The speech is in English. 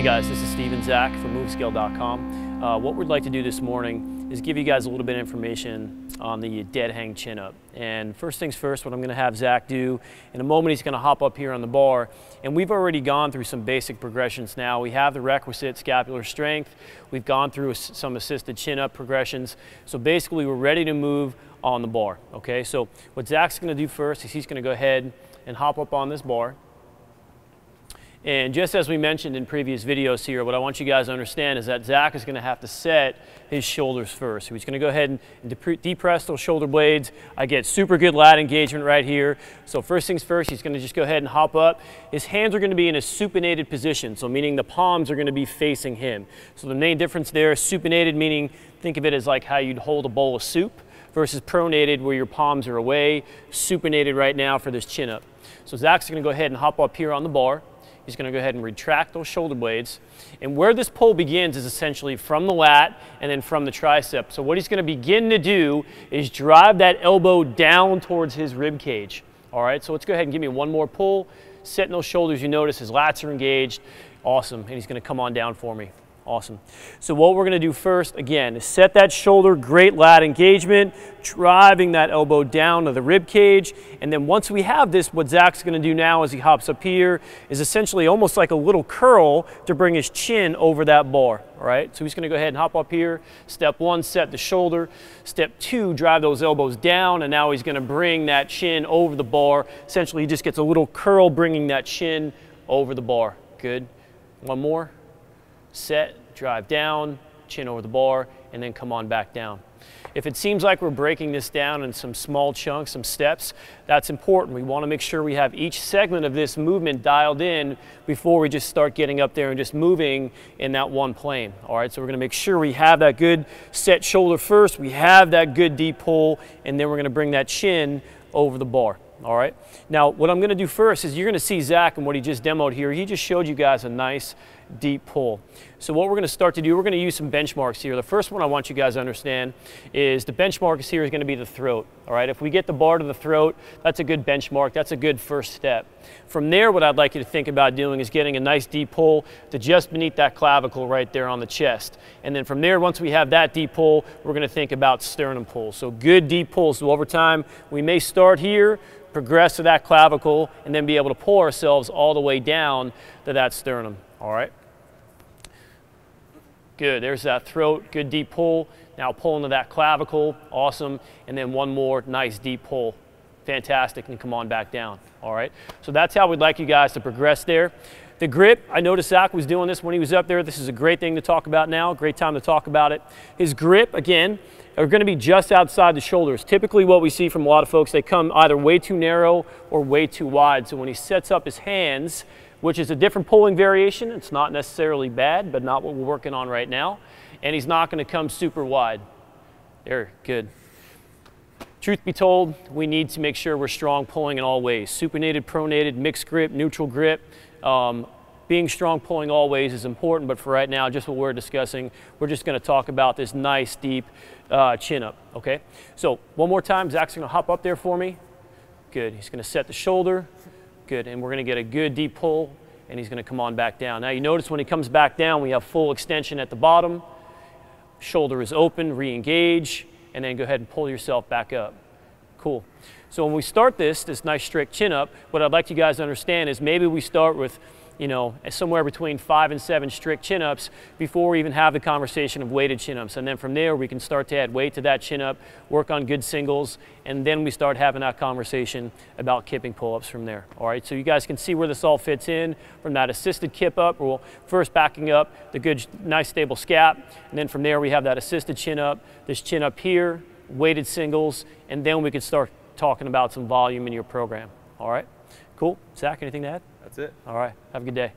Hey guys, this is Steve and Zach from moveSKILL.com. What we'd like to do this morning is give you guys a little bit of information on the dead hang chin up. And first things first, what I'm going to have Zach do, in a moment he's going to hop up here on the bar, and we've already gone through some basic progressions now. We have the requisite scapular strength, we've gone through some assisted chin up progressions, so basically we're ready to move on the bar. Okay, so what Zach's going to do first is he's going to go ahead and hop up on this bar. And just as we mentioned in previous videos here, what I want you guys to understand is that Zach is going to have to set his shoulders first. So he's going to go ahead and depress those shoulder blades. I get super good lat engagement right here. So first things first, he's going to just go ahead and hop up. His hands are going to be in a supinated position, so meaning the palms are going to be facing him. So the main difference there is supinated, meaning think of it as like how you'd hold a bowl of soup, versus pronated where your palms are away. Supinated right now for this chin up. So Zach's going to go ahead and hop up here on the bar. He's going to go ahead and retract those shoulder blades. And where this pull begins is essentially from the lat and then from the tricep. So what he's going to begin to do is drive that elbow down towards his rib cage. All right, so let's go ahead and give me one more pull. Setting those shoulders, you notice his lats are engaged. Awesome, and he's going to come on down for me. Awesome. So what we're going to do first, again, is set that shoulder, great lat engagement, driving that elbow down to the rib cage. And then once we have this, what Zach's going to do now as he hops up here is essentially almost like a little curl to bring his chin over that bar. All right, so he's going to go ahead and hop up here. Step one, set the shoulder. Step two, drive those elbows down. And now he's going to bring that chin over the bar. Essentially, he just gets a little curl bringing that chin over the bar. Good. One more. Set, drive down, chin over the bar, and then come on back down. If it seems like we're breaking this down in some small chunks, some steps, that's important. We want to make sure we have each segment of this movement dialed in before we just start getting up there and just moving in that one plane. All right, so we're going to make sure we have that good set shoulder first, we have that good deep pull, and then we're going to bring that chin over the bar. All right, now what I'm going to do first is you're going to see Zach and what he just demoed here. He just showed you guys a nice deep pull. So what we're going to start to do, we're going to use some benchmarks here. The first one I want you guys to understand is the benchmark here is going to be the throat. All right, if we get the bar to the throat, that's a good benchmark. That's a good first step. From there, what I'd like you to think about doing is getting a nice deep pull to just beneath that clavicle right there on the chest. And then from there, once we have that deep pull, we're going to think about sternum pull. So good deep pull. So over time, we may start here, progress to that clavicle, and then be able to pull ourselves all the way down to that sternum. All right. Good, there's that throat, good deep pull. Now pull into that clavicle, awesome. And then one more nice deep pull. Fantastic, and come on back down. All right, so that's how we'd like you guys to progress there. The grip, I noticed Zach was doing this when he was up there. This is a great thing to talk about now, great time to talk about it. His grip, again, are going to be just outside the shoulders. Typically what we see from a lot of folks, they come either way too narrow or way too wide. So when he sets up his hands, which is a different pulling variation, it's not necessarily bad, but not what we're working on right now. And he's not going to come super wide. There, good. Truth be told, we need to make sure we're strong pulling in all ways. Supinated, pronated, mixed grip, neutral grip. Being strong pulling all ways is important, but for right now, just what we're discussing, we're just going to talk about this nice deep chin up, okay? So one more time, Zach's going to hop up there for me. Good, he's going to set the shoulder. Good, and we're going to get a good deep pull, and he's going to come on back down. Now you notice when he comes back down, we have full extension at the bottom. Shoulder is open, re-engage, and then go ahead and pull yourself back up. Cool. So when we start this nice strict chin up, what I'd like you guys to understand is maybe we start with, you know, somewhere between 5 and 7 strict chin-ups before we even have the conversation of weighted chin-ups. And then from there, we can start to add weight to that chin-up, work on good singles, and then we start having that conversation about kipping pull-ups from there. All right, so you guys can see where this all fits in from that assisted kip up. We'll first backing up the good, nice stable scap, and then from there we have that assisted chin-up, this chin-up here, weighted singles, and then we can start talking about some volume in your program. All right, cool. Zach, anything to add? That's it. All right, have a good day.